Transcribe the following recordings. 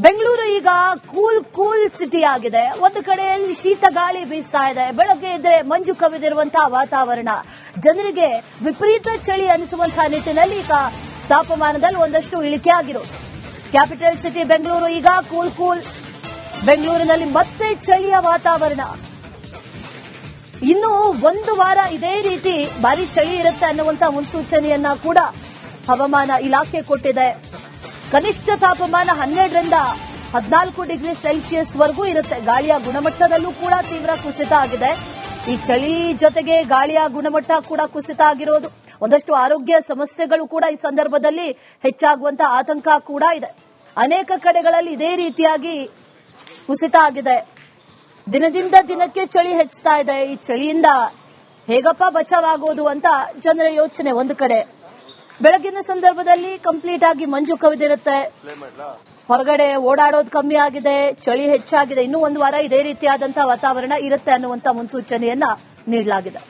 ಬೆಂಗಳೂರು ಈಗ cool city ಆಗಿದೆ. ಒಂದು ಕಡೆಯಲ್ಲಿ ಶೀತ ಗಾಳಿ ಬೀಸ್ತಾ ಇದೆ. ಬೆಳಗ್ಗೆ ಇದ್ರೆ ಮಂಜು ಕವಿದಿರುವಂತಹ ವಾತಾವರಣ, ಜನರಿಗೆ ವಿಪರೀತ ಚಳಿ ಅನಿಸುವಂತಹ ನಿಟ್ಟಿನಲ್ಲಿ ಈಗ ತಾಪಮಾನದಲ್ಲಿ ಒಂದಷ್ಟು ಇಳಿಕೆ ಆಗಿರೋದು. ಕ್ಯಾಪಿಟಲ್ ಸಿಟಿ ಬೆಂಗಳೂರು ಈಗ ಕೂಲ್. ಬೆಂಗಳೂರಿನಲ್ಲಿ ಮತ್ತೆ ಚಳಿಯ ವಾತಾವರಣ. ಇನ್ನು ಒಂದು ವಾರ ಇದೇ ರೀತಿ ಭಾರಿ ಚಳಿ ಇರುತ್ತೆ ಅನ್ನುವಂತಹ ಮುನ್ಸೂಚನೆಯನ್ನ ಕೂಡ ಹವಾಮಾನ ಇಲಾಖೆ ಕೊಟ್ಟಿದೆ. ಕನಿಷ್ಠ ತಾಪಮಾನ 12ರಿಂದ 14 ಡಿಗ್ರಿ ಸೆಲ್ಸಿಯಸ್ ವರೆಗೂ ಇರುತ್ತೆ. ಗಾಳಿಯ ಗುಣಮಟ್ಟದಲ್ಲೂ ಕೂಡ ತೀವ್ರ ಕುಸಿತ ಆಗಿದೆ. ಈ ಚಳಿ ಜೊತೆಗೆ ಗಾಳಿಯ ಗುಣಮಟ್ಟ ಕೂಡ ಕುಸಿತ ಆಗಿರೋದು. ಒಂದಷ್ಟು ಆರೋಗ್ಯ ಸಮಸ್ಯೆಗಳು ಕೂಡ ಈ ಸಂದರ್ಭದಲ್ಲಿ ಹೆಚ್ಚಾಗುವಂತಹ ಆತಂಕ ಕೂಡ ಇದೆ. ಅನೇಕ ಕಡೆಗಳಲ್ಲಿ ಇದೇ ರೀತಿಯಾಗಿ ಕುಸಿತ ಆಗಿದೆ. ದಿನದಿಂದ ದಿನಕ್ಕೆ ಚಳಿ ಹೆಚ್ಚುತ್ತಾ ಇದೆ. ಈ ಚಳಿಯಿಂದ ಹೇಗಪ್ಪ ಬಚಾವಾಗೋದು ಅಂತ ಜನರ ಯೋಚನೆ. ಒಂದು ಕಡೆ ಬೆಳಗಿನ ಸಂದರ್ಭದಲ್ಲಿ ಕಂಪ್ಲೀಟ್ ಆಗಿ ಮಂಜು ಕವಿದಿರುತ್ತೆ. ಹೊರಗಡೆ ಓಡಾಡೋದು ಕಮ್ಮಿ ಆಗಿದೆ, ಚಳಿ ಹೆಚ್ಚಾಗಿದೆ. ಇನ್ನೂ ಒಂದು ವಾರ ಇದೇ ರೀತಿಯಾದಂತಹ ವಾತಾವರಣ ಇರುತ್ತೆ ಅನ್ನುವಂತ ಮುನ್ಸೂಚನೆಯನ್ನ ನೀಡಲಾಗಿದೆ.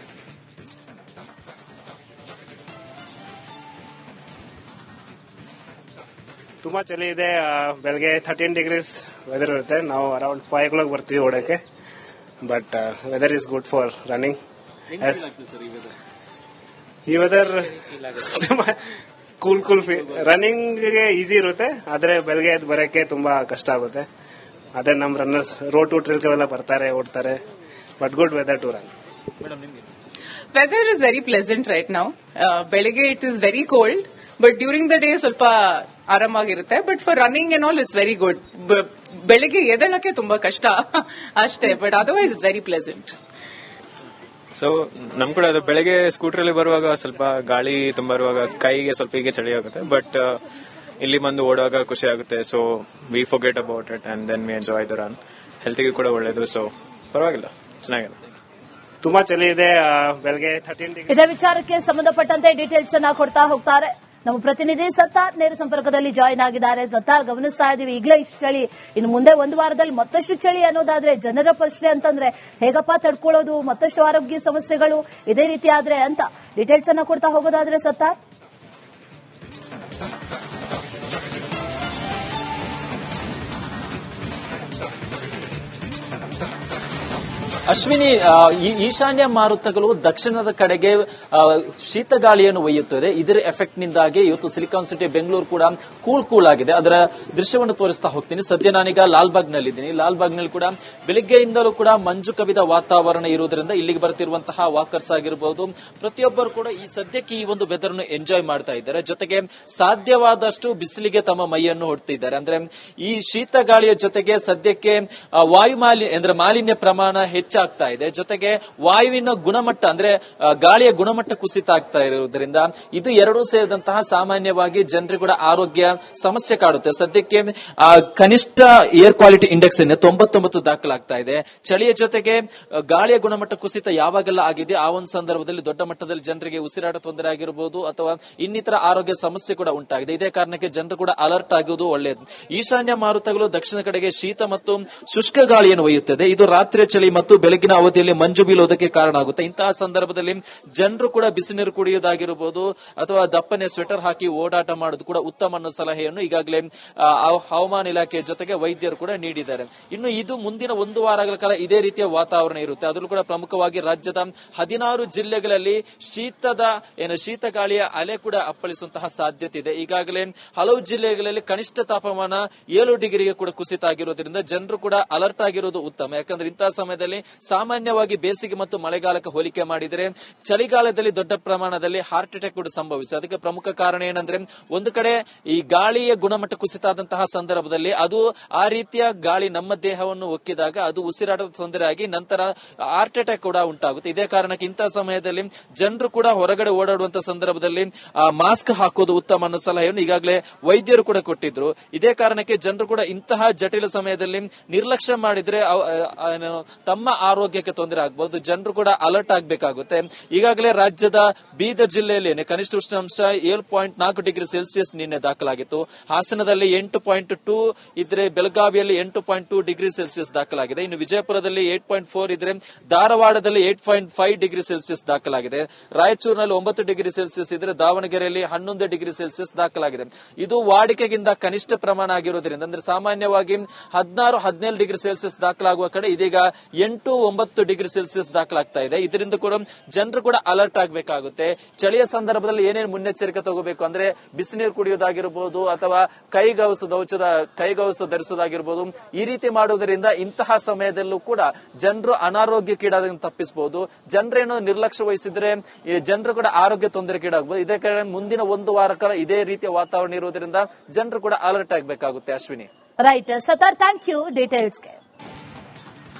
ತುಂಬಾ ಚಳಿ ಇದೆ. ಬೆಳಗ್ಗೆ 13 ಡಿಗ್ರೀಸ್ ವೆದರ್ ಇರುತ್ತೆ. ನಾವು ಅರೌಂಡ್ 5 o'clock ಬರ್ತೀವಿ ಓಡಕ್ಕೆ. But weather is good for running. ಈ ವೆದರ್ ಕೂಲ್ ರನ್ನಿಂಗ್ ಗೆ ಈಸಿ ಇರುತ್ತೆ. ಆದ್ರೆ ಬೆಳಗ್ಗೆ ಎದ್ದು ಬರಕ್ಕೆ ತುಂಬಾ ಕಷ್ಟ ಆಗುತ್ತೆ. ಅದೇ ನಮ್ ರನ್ನರ್ಸ್ ರೋಡ್ ಟು ಟ್ರಿಲ್ಗೆಲ್ಲ ಬರ್ತಾರೆ, ಓಡ್ತಾರೆ. But good weather to run. Weather is very pleasant right now. ಬೆಳಗ್ಗೆ it is very cold, but during the day ಸ್ವಲ್ಪ ಆರಾಮಾಗಿರುತ್ತೆ. But for running and all it's very good. ಬೆಳಗ್ಗೆ ಎದ್ದೇಳಕ್ಕೆ ತುಂಬಾ ಕಷ್ಟ ಅಷ್ಟೇ, but otherwise it's very pleasant. So ನಮ್ ಕೂಡ ಅದು ಬೆಳಗ್ಗೆ ಸ್ಕೂಟರ್ ಅಲ್ಲಿ ಬರುವಾಗ ಸ್ವಲ್ಪ ಗಾಳಿ ತುಂಬ ಬರುವಾಗ ಕೈಗೆ ಸ್ವಲ್ಪ ಹೀಗೆ ಚಳಿ ಆಗುತ್ತೆ. ಬಟ್ ಇಲ್ಲಿ ಬಂದು ಓಡುವಾಗ ಖುಷಿ ಆಗುತ್ತೆ. So we forget about it and then we enjoy the run. ಹೆಲ್ತ್ಗೆ ಕೂಡ ಒಳ್ಳೇದು. ಸೊ ಪರವಾಗಿಲ್ಲ, ಚೆನ್ನಾಗಿದೆ. ತುಂಬಾ ಚಳಿ ಇದೆ. ಬೆಳಗ್ಗೆ 13 ಡಿಗ್ರಿ. ಇದೇ ವಿಚಾರಕ್ಕೆ ಸಂಬಂಧಪಟ್ಟಂತೆ ಡೀಟೇಲ್ಸ್ ಅನ್ನ ಕೊಡ್ತಾ ಹೋಗ್ತಾರೆ ನಮ್ಮ ಪ್ರತಿನಿಧಿ ಸತ್ತಾರ್. ನೇರ ಸಂಪರ್ಕದಲ್ಲಿ ಜಾಯಿನ್ ಆಗಿದ್ದಾರೆ. ಸತ್ತಾರ್, ಗಮನಿಸ್ತಾ ಇದೀವಿ ಈಗಲೇ ಇಷ್ಟು ಚಳಿ, ಇನ್ನು ಮುಂದೆ ಒಂದು ವಾರದಲ್ಲಿ ಮತ್ತಷ್ಟು ಚಳಿ ಅನ್ನೋದಾದ್ರೆ ಜನರ ಪ್ರಶ್ನೆ ಅಂತಂದ್ರೆ ಹೇಗಪ್ಪ ತಡ್ಕೊಳ್ಳೋದು, ಮತ್ತಷ್ಟು ಆರೋಗ್ಯ ಸಮಸ್ಯೆಗಳು ಇದೇ ರೀತಿ ಆದ್ರೆ ಅಂತ ಡೀಟೇಲ್ಸ್ ಅನ್ನ ಕೊಡ್ತಾ ಹೋಗೋದಾದ್ರೆ ಸತ್ತಾರ್. ಅಶ್ವಿನಿ, ಈಶಾನ್ಯ ಮಾರುತಗಳು ದಕ್ಷಿಣದ ಕಡೆಗೆ ಶೀತ ಗಾಳಿಯನ್ನು ಒಯ್ಯುತ್ತದೆ. ಇದರ ಎಫೆಕ್ಟ್ ನಿಂದಾಗಿ ಇವತ್ತು ಸಿಲಿಕಾನ್ ಸಿಟಿ ಬೆಂಗಳೂರು ಕೂಡ ಕೂಲ್ ಆಗಿದೆ. ಅದರ ದೃಶ್ಯವನ್ನು ತೋರಿಸ್ತಾ ಹೋಗ್ತೀನಿ. ಸದ್ಯ ನಾನೀಗ ಲಾಲ್ಬಾಗ್ನಲ್ಲಿದ್ದೀನಿ. ಲಾಲ್ಬಾಗ್ನಲ್ಲಿ ಕೂಡ ಬೆಳಿಗ್ಗೆಯಿಂದಲೂ ಕೂಡ ಮಂಜು ಕವಿದ ವಾತಾವರಣ ಇರುವುದರಿಂದ ಇಲ್ಲಿಗೆ ಬರ್ತಿರುವಂತಹ ವಾಕರ್ಸ್ ಆಗಿರಬಹುದು, ಪ್ರತಿಯೊಬ್ಬರು ಕೂಡ ಈ ಸದ್ಯಕ್ಕೆ ಈ ಒಂದು ವೆದರ್ ಅನ್ನು ಎಂಜಾಯ್ ಮಾಡ್ತಾ ಇದ್ದಾರೆ. ಜೊತೆಗೆ ಸಾಧ್ಯವಾದಷ್ಟು ಬಿಸಿಲಿಗೆ ತಮ್ಮ ಮೈಯನ್ನು ಹೊಡ್ತಿದ್ದಾರೆ. ಅಂದ್ರೆ ಈ ಶೀತ ಗಾಳಿಯ ಜೊತೆಗೆ ಸದ್ಯಕ್ಕೆ ವಾಯುಮಾಲಿನ್ಯ ಅಂದ್ರೆ ಮಾಲಿನ್ಯ ಪ್ರಮಾಣ ಹೆಚ್ಚಾಗ್ತಾ ಇದೆ. ಜೊತೆಗೆ ವಾಯುವಿನ ಗುಣಮಟ್ಟ ಅಂದ್ರೆ ಗಾಳಿಯ ಗುಣಮಟ್ಟ ಕುಸಿತ ಆಗ್ತಾ ಇರುವುದರಿಂದ ಇದು ಎರಡೂ ಸೇರಿದಂತಹ ಸಾಮಾನ್ಯವಾಗಿ ಜನರಿಗೆ ಕೂಡ ಆರೋಗ್ಯ ಸಮಸ್ಯೆ ಕಾಡುತ್ತೆ. ಸದ್ಯಕ್ಕೆ ಕನಿಷ್ಠ ಏರ್ ಕ್ವಾಲಿಟಿ ಇಂಡೆಕ್ಸ್ 99 ದಾಖಲಾಗ್ತಾ ಇದೆ. ಚಳಿಯ ಜೊತೆಗೆ ಗಾಳಿಯ ಗುಣಮಟ್ಟ ಕುಸಿತ ಯಾವಾಗೆಲ್ಲ ಆಗಿದೆ ಆ ಒಂದು ಸಂದರ್ಭದಲ್ಲಿ ದೊಡ್ಡ ಮಟ್ಟದಲ್ಲಿ ಜನರಿಗೆ ಉಸಿರಾಟ ತೊಂದರೆ ಆಗಿರಬಹುದು ಅಥವಾ ಇನ್ನಿತರ ಆರೋಗ್ಯ ಸಮಸ್ಯೆ ಕೂಡ ಉಂಟಾಗಿದೆ. ಇದೇ ಕಾರಣಕ್ಕೆ ಜನರು ಕೂಡ ಅಲರ್ಟ್ ಆಗುವುದು ಒಳ್ಳೆಯದು. ಈಶಾನ್ಯ ಮಾರುತಗಳು ದಕ್ಷಿಣ ಕಡೆಗೆ ಶೀತ ಮತ್ತು ಶುಷ್ಕ ಗಾಳಿಯನ್ನು ಒಯ್ಯುತ್ತದೆ. ಇದು ರಾತ್ರಿಯ ಚಳಿ ಮತ್ತು ಬೆಳಗಿನ ಅವಧಿಯಲ್ಲಿ ಮಂಜು ಬೀಳುವುದಕ್ಕೆ ಕಾರಣ ಆಗುತ್ತೆ. ಇಂತಹ ಸಂದರ್ಭದಲ್ಲಿ ಜನರು ಕೂಡ ಬಿಸಿ ನೀರು ಕುಡಿಯುವುದಾಗಿರಬಹುದು ಅಥವಾ ದಪ್ಪನೆ ಸ್ವೆಟರ್ ಹಾಕಿ ಓಡಾಟ ಮಾಡೋದು ಕೂಡ ಉತ್ತಮ ಅನ್ನೋ ಸಲಹೆಯನ್ನು ಈಗಾಗಲೇ ಹವಾಮಾನ ಇಲಾಖೆ ಜೊತೆಗೆ ವೈದ್ಯರು ಕೂಡ ನೀಡಿದ್ದಾರೆ. ಇನ್ನು ಇದು ಮುಂದಿನ ಒಂದು ವಾರಗಳ ಕಾಲ ಇದೇ ರೀತಿಯ ವಾತಾವರಣ ಇರುತ್ತೆ. ಅದರಲ್ಲೂ ಕೂಡ ಪ್ರಮುಖವಾಗಿ ರಾಜ್ಯದ 16 ಜಿಲ್ಲೆಗಳಲ್ಲಿ ಶೀತ ಗಾಳಿಯ ಅಲೆ ಕೂಡ ಅಪ್ಪಳಿಸುವಂತಹ ಸಾಧ್ಯತೆ ಇದೆ. ಈಗಾಗಲೇ ಹಲವು ಜಿಲ್ಲೆಗಳಲ್ಲಿ ಕನಿಷ್ಠ ತಾಪಮಾನ 7 ಡಿಗ್ರಿಗೆ ಕೂಡ ಕುಸಿತ ಆಗಿರೋದ್ರಿಂದ ಜನರು ಕೂಡ ಅಲರ್ಟ್ ಆಗಿರೋದು ಉತ್ತಮ. ಯಾಕಂದ್ರೆ ಇಂತಹ ಸಮಯದಲ್ಲಿ ಸಾಮಾನ್ಯವಾಗಿ ಬೇಸಿಗೆ ಮತ್ತು ಮಳೆಗಾಲಕ್ಕೆ ಹೋಲಿಕೆ ಮಾಡಿದರೆ ಚಳಿಗಾಲದಲ್ಲಿ ದೊಡ್ಡ ಪ್ರಮಾಣದಲ್ಲಿ ಹಾರ್ಟ್ ಅಟ್ಯಾಕ್ ಕೂಡ ಸಂಭವಿಸಿದೆ. ಅದಕ್ಕೆ ಪ್ರಮುಖ ಕಾರಣ ಏನಂದ್ರೆ ಒಂದು ಕಡೆ ಈ ಗಾಳಿಯ ಗುಣಮಟ್ಟ ಕುಸಿತ ಆದಂತಹ ಸಂದರ್ಭದಲ್ಲಿ ಅದು ಆ ರೀತಿಯ ಗಾಳಿ ನಮ್ಮ ದೇಹವನ್ನು ಒಕ್ಕಿದಾಗ ಅದು ಉಸಿರಾಟದ ತೊಂದರೆ ಆಗಿ ನಂತರ ಹಾರ್ಟ್ ಅಟ್ಯಾಕ್ ಕೂಡ ಉಂಟಾಗುತ್ತೆ. ಇದೇ ಕಾರಣಕ್ಕೆ ಇಂತಹ ಸಮಯದಲ್ಲಿ ಜನರು ಕೂಡ ಹೊರಗಡೆ ಓಡಾಡುವಂತಹ ಸಂದರ್ಭದಲ್ಲಿ ಮಾಸ್ಕ್ ಹಾಕೋದು ಉತ್ತಮ ಅನ್ನೋ ಸಲಹೆಯನ್ನು ಈಗಾಗಲೇ ವೈದ್ಯರು ಕೂಡ ಕೊಟ್ಟಿದ್ರು. ಇದೇ ಕಾರಣಕ್ಕೆ ಜನರು ಕೂಡ ಇಂತಹ ಜಟಿಲ ಸಮಯದಲ್ಲಿ ನಿರ್ಲಕ್ಷ್ಯ ಮಾಡಿದ್ರೆ ತಮ್ಮ ಆರೋಗ್ಯಕ್ಕೆ ತೊಂದರೆ ಆಗಬಹುದು. ಜನರು ಕೂಡ ಅಲರ್ಟ್ ಆಗಬೇಕಾಗುತ್ತೆ. ಈಗಾಗಲೇ ರಾಜ್ಯದ ಬೀದರ್ ಜಿಲ್ಲೆಯಲ್ಲಿ ಕನಿಷ್ಠ ಉಷ್ಣಾಂಶ 7.4 ಡಿಗ್ರಿ ಸೆಲ್ಸಿಯಸ್ ನಿನ್ನೆ ದಾಖಲಾಗಿತ್ತು. ಹಾಸನದಲ್ಲಿ 8.2 ಇದ್ರೆ, ಬೆಳಗಾವಿಯಲ್ಲಿ 8.2 ಡಿಗ್ರಿ ಸೆಲ್ಸಿಯಸ್ ದಾಖಲಾಗಿದೆ. ಇನ್ನು ವಿಜಯಪುರದಲ್ಲಿ 8.4 ಇದ್ರೆ, ಧಾರವಾಡದಲ್ಲಿ 8.5 ಡಿಗ್ರಿ ಸೆಲ್ಸಿಯಸ್ ದಾಖಲಾಗಿದೆ. ರಾಯಚೂರಿನಲ್ಲಿ 9 ಡಿಗ್ರಿ ಸೆಲ್ಸಿಯಸ್ ಇದ್ರೆ, ದಾವಣಗೆರೆಯಲ್ಲಿ 11 ಡಿಗ್ರಿ ಸೆಲ್ಸಿಯಸ್ ದಾಖಲಾಗಿದೆ. ಇದು ವಾಡಿಕೆಗಿಂತ ಕನಿಷ್ಠ ಪ್ರಮಾಣ ಆಗಿರೋದ್ರಿಂದ, ಅಂದ್ರೆ ಸಾಮಾನ್ಯವಾಗಿ 16-17 ಡಿಗ್ರಿ ಸೆಲ್ಸಿಯಸ್ ದಾಖಲಾಗುವ ಕಡೆ ಇದೀಗ 8-9 ಡಿಗ್ರಿ ಸೆಲ್ಸಿಯಸ್ ದಾಖಲಾಗ್ತಾ ಇದೆ. ಇದರಿಂದ ಕೂಡ ಜನರು ಕೂಡ ಅಲರ್ಟ್ ಆಗಬೇಕಾಗುತ್ತೆ. ಚಳಿಯ ಸಂದರ್ಭದಲ್ಲಿ ಏನೇನು ಮುನ್ನೆಚ್ಚರಿಕೆ ತಗೋಬೇಕು ಅಂದ್ರೆ, ಬಿಸಿನೀರು ಕುಡಿಯೋದಾಗಿರ್ಬೋದು ಅಥವಾ ಕೈಗವಸು ಧರಿಸೋದಾಗಿರ್ಬೋದು. ಈ ರೀತಿ ಮಾಡುವುದರಿಂದ ಇಂತಹ ಸಮಯದಲ್ಲೂ ಕೂಡ ಜನರು ಅನಾರೋಗ್ಯಕ್ಕೀಡಾದಂತೆ ತಪ್ಪಿಸಬಹುದು. ಜನರೇನು ನಿರ್ಲಕ್ಷ್ಯ ವಹಿಸಿದ್ರೆ ಜನರು ಕೂಡ ಆರೋಗ್ಯ ತೊಂದರೆಗೀಡಾಗಬಹುದು. ಇದೇ ಕಾರಣ ಮುಂದಿನ 1 ವಾರ ಕಾಲ ಇದೇ ರೀತಿಯ ವಾತಾವರಣ ಇರುವುದರಿಂದ ಜನರು ಕೂಡ ಅಲರ್ಟ್ ಆಗಬೇಕಾಗುತ್ತೆ. Ashwini, right Sattar, thank you ಡೀಟೇಲ್ಸ್ಗೆ.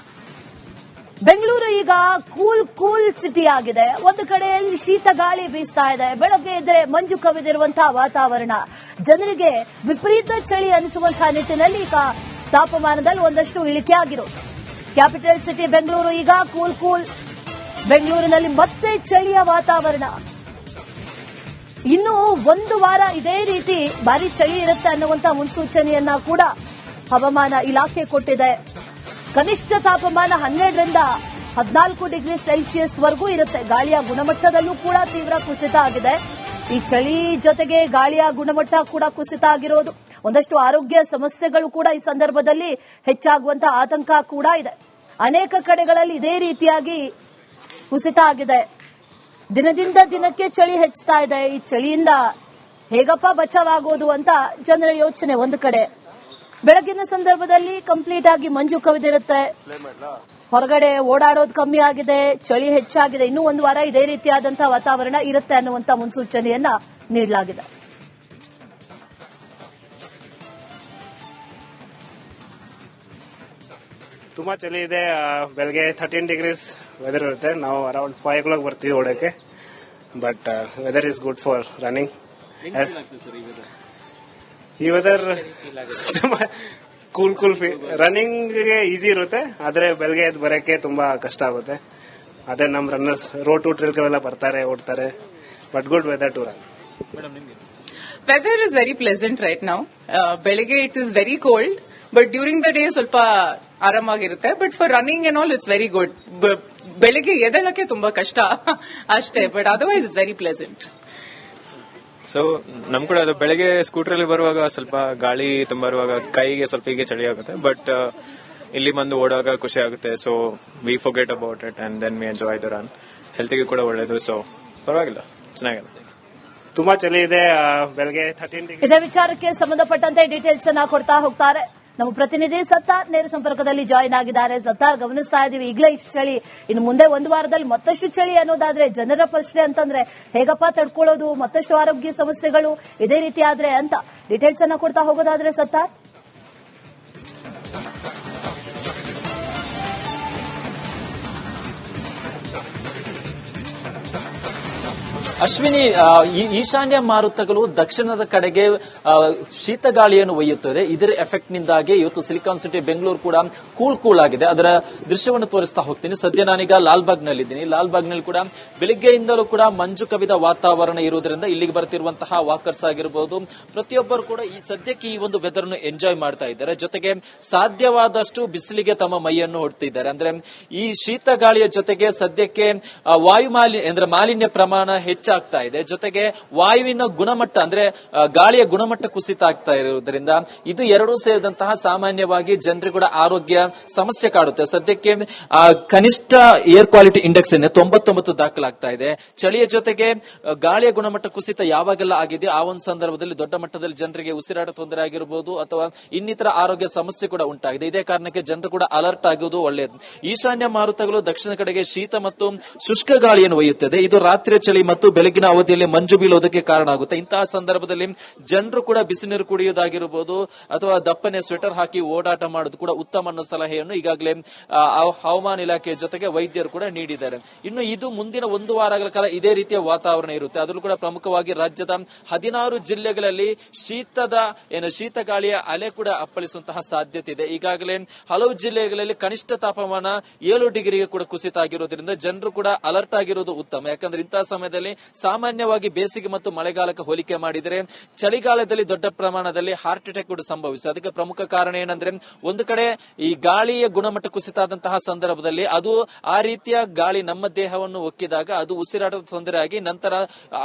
ಬೆಂಗಳೂರು ಈಗ ಕೂಲ್ ಸಿಟಿ ಆಗಿದೆ. ಒಂದು ಕಡೆಯಲ್ಲಿ ಶೀತ ಗಾಳಿ ಬೀಸ್ತಾ ಇದೆ. ಬೆಳಗ್ಗೆ ಇದ್ರೆ ಮಂಜು ಕವಿದಿರುವಂತಹ ವಾತಾವರಣ, ಜನರಿಗೆ ವಿಪರೀತ ಚಳಿ ಅನಿಸುವಂತಹ ನಿಟ್ಟಿನಲ್ಲಿ ಈಗ ತಾಪಮಾನದಲ್ಲಿ ಒಂದಷ್ಟು ಇಳಿಕೆ ಆಗಿರೋದು. ಕ್ಯಾಪಿಟಲ್ ಸಿಟಿ ಬೆಂಗಳೂರು ಈಗ ಕೂಲ್. ಬೆಂಗಳೂರಿನಲ್ಲಿ ಮತ್ತೆ ಚಳಿಯ ವಾತಾವರಣ. ಇನ್ನು 1 ವಾರ ಇದೇ ರೀತಿ ಭಾರಿ ಚಳಿ ಇರುತ್ತೆ ಅನ್ನುವಂತ ಮುನ್ಸೂಚನೆಯನ್ನ ಕೂಡ ಹವಾಮಾನ ಇಲಾಖೆ ಕೊಟ್ಟಿದೆ. ಕನಿಷ್ಠ ತಾಪಮಾನ 12ರಿಂದ 14 ಡಿಗ್ರಿ ಸೆಲ್ಸಿಯಸ್ ವರೆಗೂ ಇರುತ್ತೆ. ಗಾಳಿಯ ಗುಣಮಟ್ಟದಲ್ಲೂ ಕೂಡ ತೀವ್ರ ಕುಸಿತ ಆಗಿದೆ. ಈ ಚಳಿ ಜೊತೆಗೆ ಗಾಳಿಯ ಗುಣಮಟ್ಟ ಕೂಡ ಕುಸಿತ ಆಗಿರೋದು. ಒಂದಷ್ಟು ಆರೋಗ್ಯ ಸಮಸ್ಯೆಗಳು ಕೂಡ ಈ ಸಂದರ್ಭದಲ್ಲಿ ಹೆಚ್ಚಾಗುವಂತಹ ಆತಂಕ ಕೂಡ ಇದೆ. ಅನೇಕ ಕಡೆಗಳಲ್ಲಿ ಇದೇ ರೀತಿಯಾಗಿ ಕುಸಿತ ಆಗಿದೆ. ದಿನದಿಂದ ದಿನಕ್ಕೆ ಚಳಿ ಹೆಚ್ಚುತ್ತಾ ಇದೆ. ಈ ಚಳಿಯಿಂದ ಹೇಗಪ್ಪ ಬಚಾವಾಗೋದು ಅಂತ ಜನರ ಯೋಚನೆ. ಒಂದು ಕಡೆ ಬೆಳಗಿನ ಸಂದರ್ಭದಲ್ಲಿ ಕಂಪ್ಲೀಟ್ ಆಗಿ ಮಂಜು ಕವಿದಿರುತ್ತೆ. ಹೊರಗಡೆ ಓಡಾಡೋದು ಕಮ್ಮಿ ಆಗಿದೆ, ಚಳಿ ಹೆಚ್ಚಾಗಿದೆ. ಇನ್ನೂ 1 ವಾರ ಇದೇ ರೀತಿಯಾದಂತಹ ವಾತಾವರಣ ಇರುತ್ತೆ ಅನ್ನುವಂತ ಮುನ್ಸೂಚನೆಯನ್ನ ನೀಡಲಾಗಿದೆ. ತುಂಬಾ ಚಳಿ ಇದೆ. ಬೆಳಗ್ಗೆ 13 ಡಿಗ್ರೀಸ್ ವೆದರ್ ಇರುತ್ತೆ. ನಾವು ಅರೌಂಡ್ 5 o'clock ಬರ್ತೀವಿ ಓಡಕ್ಕೆ. But weather is good for running. ಈ ವೆದರ್ ತುಂಬಾ ಕೂಲ್ ರನ್ನಿಂಗ್ಗೆ ಈಸಿ ಇರುತ್ತೆ. ಆದ್ರೆ ಬೆಳಗ್ಗೆ ಎದ್ದು ಬರೋಕ್ಕೆ ತುಂಬಾ ಕಷ್ಟ ಆಗುತ್ತೆ. ಅದೇ ನಮ್ಮ ರನ್ನರ್ಸ್ ರೋಡ್ ಟು ಟ್ರಿಲ್ಗೆಲ್ಲ ಬರ್ತಾರೆ, ಓಡ್ತಾರೆ. But good weather to run. Weather is very pleasant right now. ಬೆಳಗ್ಗೆ it is very cold, but during the day ಸ್ವಲ್ಪ ಆರಾಮಾಗಿರುತ್ತೆ. But for running and all it's very good. ಬೆಳಗ್ಗೆ ಎದ್ದೇಳಕ್ಕೆ ತುಂಬಾ ಕಷ್ಟ ಅಷ್ಟೇ, but otherwise it's very pleasant. So ನಮ್ ಕೂಡ ಅದು ಬೆಳಗ್ಗೆ ಸ್ಕೂಟರ್ ಬರುವಾಗ ಸ್ವಲ್ಪ ಗಾಳಿ ತುಂಬಾ ಬರುವಾಗ ಕೈಗೆ ಸ್ವಲ್ಪ ಹೀಗೆ ಚಳಿ ಆಗುತ್ತೆ. ಬಟ್ ಇಲ್ಲಿ ಬಂದು ಓಡುವಾಗ ಖುಷಿ ಆಗುತ್ತೆ. So we forget about it and then we enjoy the run. ಹೆಲ್ತ್ಗೆ ಕೂಡ ಒಳ್ಳೇದು. ಸೊ ಪರವಾಗಿಲ್ಲ, ಚೆನ್ನಾಗಿದೆ. ತುಂಬಾ ಚಳಿ ಇದೆ. ಬೆಳಗ್ಗೆ 13 ಡಿಗ್ರಿ. ಇದೇ ವಿಚಾರಕ್ಕೆ ಸಂಬಂಧಪಟ್ಟಂತೆ ಡೀಟೇಲ್ಸ್ ಅನ್ನ ಕೊಡ್ತಾ ಹೋಗ್ತಾರೆ ನಮ್ಮ ಪ್ರತಿನಿಧಿ ಸತ್ತಾರ್. ನೇರ ಸಂಪರ್ಕದಲ್ಲಿ ಜಾಯಿನ್ ಆಗಿದ್ದಾರೆ. ಸತ್ತಾರ್, ಗಮನಿಸ್ತಾ ಇದೀವಿ ಈಗಲೇ ಇಷ್ಟು ಚಳಿ, ಇನ್ನು ಮುಂದೆ 1 ವಾರದಲ್ಲಿ ಮತ್ತಷ್ಟು ಚಳಿ ಅನ್ನೋದಾದ್ರೆ ಜನರ ಪ್ರಶ್ನೆ ಅಂತಂದ್ರೆ ಹೇಗಪ್ಪ ತಡ್ಕೊಳ್ಳೋದು, ಮತ್ತಷ್ಟು ಆರೋಗ್ಯ ಸಮಸ್ಯೆಗಳು ಇದೇ ರೀತಿ ಆದ್ರೆ ಅಂತ ಡೀಟೇಲ್ಸ್ ಅನ್ನ ಕೊಡ್ತಾ ಹೋಗೋದಾದ್ರೆ ಸತ್ತಾರ್. ಅಶ್ವಿನಿ, ಈಶಾನ್ಯ ಮಾರುತಗಳು ದಕ್ಷಿಣದ ಕಡೆಗೆ ಶೀತ ಗಾಳಿಯನ್ನು ಒಯ್ಯುತ್ತದೆ. ಇದರ ಎಫೆಕ್ಟ್ ನಿಂದಾಗಿ ಇವತ್ತು ಸಿಲಿಕಾನ್ ಸಿಟಿ ಬೆಂಗಳೂರು ಕೂಡ ಕೂಲ್ ಆಗಿದೆ. ಅದರ ದೃಶ್ಯವನ್ನು ತೋರಿಸ್ತಾ ಹೋಗ್ತೀನಿ. ಸದ್ಯ ನಾನೀಗ ಲಾಲ್ಬಾಗ್ನಲ್ಲಿದ್ದೀನಿ. ಲಾಲ್ಬಾಗ್ನಲ್ಲಿ ಕೂಡ ಬೆಳಿಗ್ಗೆಯಿಂದಲೂ ಕೂಡ ಮಂಜು ಕವಿದ ವಾತಾವರಣ ಇರುವುದರಿಂದ ಇಲ್ಲಿಗೆ ಬರ್ತಿರುವಂತಹ ವಾಕರ್ಸ್ ಆಗಿರಬಹುದು, ಪ್ರತಿಯೊಬ್ಬರು ಕೂಡ ಈ ಸದ್ಯಕ್ಕೆ ಈ ಒಂದು ವೆದರ್ ಅನ್ನು ಎಂಜಾಯ್ ಮಾಡ್ತಾ ಇದ್ದಾರೆ. ಜೊತೆಗೆ ಸಾಧ್ಯವಾದಷ್ಟು ಬಿಸಿಲಿಗೆ ತಮ್ಮ ಮೈಯನ್ನು ಹೊಡ್ತಿದ್ದಾರೆ. ಅಂದ್ರೆ ಈ ಶೀತ ಗಾಳಿಯ ಜೊತೆಗೆ ಸದ್ಯಕ್ಕೆ ಮಾಲಿನ್ಯ ಪ್ರಮಾಣ ಹೆಚ್ಚಾಗ್ತಾ ಇದೆ. ಜೊತೆಗೆ ವಾಯುವಿನ ಗುಣಮಟ್ಟ ಅಂದ್ರೆ ಗಾಳಿಯ ಗುಣಮಟ್ಟ ಕುಸಿತ ಆಗ್ತಾ ಇರುವುದರಿಂದ ಇದು ಎರಡೂ ಸೇರಿದಂತಹ ಸಾಮಾನ್ಯವಾಗಿ ಜನರಿಗೆ ಕೂಡ ಆರೋಗ್ಯ ಸಮಸ್ಯೆ ಕಾಡುತ್ತೆ. ಸದ್ಯಕ್ಕೆ ಕನಿಷ್ಠ ಏರ್ ಕ್ವಾಲಿಟಿ ಇಂಡೆಕ್ಸ್ 99 ದಾಖಲಾಗ್ತಾ ಇದೆ. ಚಳಿಯ ಜೊತೆಗೆ ಗಾಳಿಯ ಗುಣಮಟ್ಟ ಕುಸಿತ ಯಾವಾಗೆಲ್ಲ ಆಗಿದೆ ಆ ಒಂದು ಸಂದರ್ಭದಲ್ಲಿ ದೊಡ್ಡ ಮಟ್ಟದಲ್ಲಿ ಜನರಿಗೆ ಉಸಿರಾಟ ತೊಂದರೆ ಆಗಿರಬಹುದು ಅಥವಾ ಇನ್ನಿತರ ಆರೋಗ್ಯ ಸಮಸ್ಯೆ ಕೂಡ ಉಂಟಾಗಿದೆ. ಇದೇ ಕಾರಣಕ್ಕೆ ಜನರು ಕೂಡ ಅಲರ್ಟ್ ಆಗುವುದು ಒಳ್ಳೆಯದು. ಈಶಾನ್ಯ ಮಾರುತಗಳು ದಕ್ಷಿಣ ಕಡೆಗೆ ಶೀತ ಮತ್ತು ಶುಷ್ಕ ಗಾಳಿಯನ್ನು ಒಯ್ಯುತ್ತದೆ. ಇದು ರಾತ್ರಿ ಚಳಿ ಮತ್ತು ಬೆಳಗಿನ ಅವಧಿಯಲ್ಲಿ ಮಂಜು ಬೀಳೋದಕ್ಕೆ ಕಾರಣ ಆಗುತ್ತೆ. ಇಂತಹ ಸಂದರ್ಭದಲ್ಲಿ ಜನರು ಕೂಡ ಬಿಸಿ ನೀರು ಕುಡಿಯೋದಾಗಿರಬಹುದು ಅಥವಾ ದಪ್ಪನೆ ಸ್ವೆಟರ್ ಹಾಕಿ ಓಡಾಟ ಮಾಡೋದು ಕೂಡ ಉತ್ತಮ ಅನ್ನೋ ಸಲಹೆಯನ್ನು ಈಗಾಗಲೇ ಹವಾಮಾನ ಇಲಾಖೆ ಜೊತೆಗೆ ವೈದ್ಯರು ಕೂಡ ನೀಡಿದ್ದಾರೆ. ಇನ್ನು ಇದು ಮುಂದಿನ 1 ವಾರಗಳ ಕಾಲ ಇದೇ ರೀತಿಯ ವಾತಾವರಣ ಇರುತ್ತೆ. ಅದರಲ್ಲೂ ಕೂಡ ಪ್ರಮುಖವಾಗಿ ರಾಜ್ಯದ 16 ಜಿಲ್ಲೆಗಳಲ್ಲಿ ಶೀತ ಗಾಳಿಯ ಅಲೆ ಕೂಡ ಅಪ್ಪಳಿಸುವಂತಹ ಸಾಧ್ಯತೆ ಇದೆ. ಈಗಾಗಲೇ ಹಲವು ಜಿಲ್ಲೆಗಳಲ್ಲಿ ಕನಿಷ್ಠ ತಾಪಮಾನ 7 ಡಿಗ್ರಿಗೆ ಕೂಡ ಕುಸಿತ ಆಗಿರೋದ್ರಿಂದ ಜನರು ಕೂಡ ಅಲರ್ಟ್ ಆಗಿರೋದು ಉತ್ತಮ. ಯಾಕಂದ್ರೆ ಇಂತಹ ಸಮಯದಲ್ಲಿ ಸಾಮಾನ್ಯವಾಗಿ ಬೇಸಿಗೆ ಮತ್ತು ಮಳೆಗಾಲಕ್ಕೆ ಹೋಲಿಕೆ ಮಾಡಿದರೆ ಚಳಿಗಾಲದಲ್ಲಿ ದೊಡ್ಡ ಪ್ರಮಾಣದಲ್ಲಿ ಹಾರ್ಟ್ ಅಟ್ಯಾಕ್ ಕೂಡ ಸಂಭವಿಸಿದೆ. ಅದಕ್ಕೆ ಪ್ರಮುಖ ಕಾರಣ ಏನಂದ್ರೆ ಒಂದು ಕಡೆ ಈ ಗಾಳಿಯ ಗುಣಮಟ್ಟ ಕುಸಿತ ಆದಂತಹ ಸಂದರ್ಭದಲ್ಲಿ ಅದು ಆ ರೀತಿಯ ಗಾಳಿ ನಮ್ಮ ದೇಹವನ್ನು ಒಕ್ಕಿದಾಗ ಅದು ಉಸಿರಾಟದ ತೊಂದರೆ ಆಗಿ ನಂತರ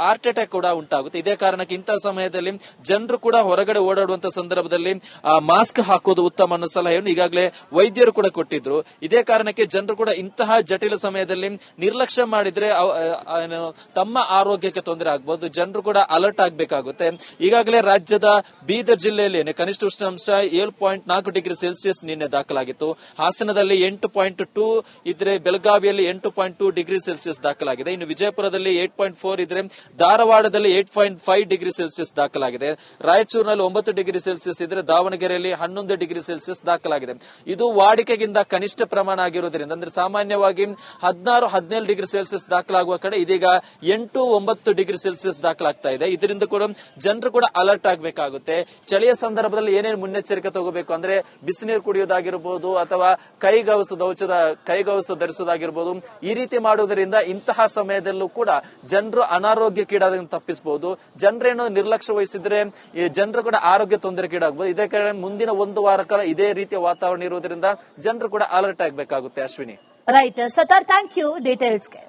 ಹಾರ್ಟ್ ಅಟ್ಯಾಕ್ ಕೂಡ ಉಂಟಾಗುತ್ತೆ. ಇದೇ ಕಾರಣಕ್ಕೆ ಇಂತಹ ಸಮಯದಲ್ಲಿ ಜನರು ಕೂಡ ಹೊರಗಡೆ ಓಡಾಡುವಂತಹ ಸಂದರ್ಭದಲ್ಲಿ ಮಾಸ್ಕ್ ಹಾಕೋದು ಉತ್ತಮ ಅನ್ನೋ ಸಲಹೆಯನ್ನು ಈಗಾಗಲೇ ವೈದ್ಯರು ಕೂಡ ಕೊಟ್ಟಿದ್ರು. ಇದೇ ಕಾರಣಕ್ಕೆ ಜನರು ಕೂಡ ಇಂತಹ ಜಟಿಲ ಸಮಯದಲ್ಲಿ ನಿರ್ಲಕ್ಷ್ಯ ಮಾಡಿದ್ರೆ ತಮ್ಮ ಆರೋಗ್ಯಕ್ಕೆ ತೊಂದರೆ ಆಗಬಹುದು. ಜನರು ಕೂಡ ಅಲರ್ಟ್ ಆಗಬೇಕಾಗುತ್ತೆ. ಈಗಾಗಲೇ ರಾಜ್ಯದ ಬೀದರ್ ಜಿಲ್ಲೆಯಲ್ಲಿ ಕನಿಷ್ಠ ಉಷ್ಣಾಂಶ 7.4 ಡಿಗ್ರಿ ಸೆಲ್ಸಿಯಸ್ ನಿನ್ನೆ ದಾಖಲಾಗಿತ್ತು. ಹಾಸನದಲ್ಲಿ 8.2 ಇದ್ರೆ, ಬೆಳಗಾವಿಯಲ್ಲಿ 8.2 ಡಿಗ್ರಿ ಸೆಲ್ಸಿಯಸ್ ದಾಖಲಾಗಿದೆ. ಇನ್ನು ವಿಜಯಪುರದಲ್ಲಿ 8.4 ಇದ್ರೆ, ಧಾರವಾಡದಲ್ಲಿ 8.5 ಡಿಗ್ರಿ ಸೆಲ್ಸಿಯಸ್ ದಾಖಲಾಗಿದೆ. ರಾಯಚೂರಿನಲ್ಲಿ 9 ಡಿಗ್ರಿ ಸೆಲ್ಸಿಯಸ್ ಇದ್ರೆ, ದಾವಣಗೆರೆಯಲ್ಲಿ 11 ಡಿಗ್ರಿ ಸೆಲ್ಸಿಯಸ್ ದಾಖಲಾಗಿದೆ. ಇದು ವಾಡಿಕೆಗಿಂತ ಕನಿಷ್ಠ ಪ್ರಮಾಣ ಆಗಿರೋದ್ರಿಂದ ಅಂದ್ರೆ ಸಾಮಾನ್ಯವಾಗಿ 16-17 ಡಿಗ್ರಿ ಸೆಲ್ಸಿಯಸ್ ದಾಖಲಾಗುವ ಕಡೆ ಇದೀಗ 8-9 ಡಿಗ್ರಿ ಸೆಲ್ಸಿಯಸ್ ದಾಖಲಾಗ್ತಾ ಇದೆ. ಇದರಿಂದ ಕೂಡ ಜನರು ಕೂಡ ಅಲರ್ಟ್ ಆಗಬೇಕಾಗುತ್ತೆ. ಚಳಿಯ ಸಂದರ್ಭದಲ್ಲಿ ಏನೇನು ಮುನ್ನೆಚ್ಚರಿಕೆ ತಗೋಬೇಕು ಅಂದ್ರೆ ಬಿಸಿನೀರು ಕುಡಿಯೋದಾಗಿರ್ಬೋದು ಅಥವಾ ಕೈಗವಸು ಧರಿಸೋದಾಗಿರ್ಬೋದು. ಈ ರೀತಿ ಮಾಡುವುದರಿಂದ ಇಂತಹ ಸಮಯದಲ್ಲೂ ಕೂಡ ಜನರು ಅನಾರೋಗ್ಯಕ್ಕೀಡಾದಂತೆ ತಪ್ಪಿಸಬಹುದು. ಜನರೇನು ನಿರ್ಲಕ್ಷ್ಯ ವಹಿಸಿದ್ರೆ ಜನರು ಕೂಡ ಆರೋಗ್ಯ ತೊಂದರೆಗೀಡಾಗಬಹುದು. ಇದೇ ಕಾರಣ ಮುಂದಿನ 1 ವಾರ ಕಾಲ ಇದೇ ರೀತಿಯ ವಾತಾವರಣ ಇರುವುದರಿಂದ ಜನರು ಕೂಡ ಅಲರ್ಟ್ ಆಗಬೇಕಾಗುತ್ತೆ. Ashwini, right Sattar, thank you ಡೀಟೇಲ್ಸ್ಗೆ.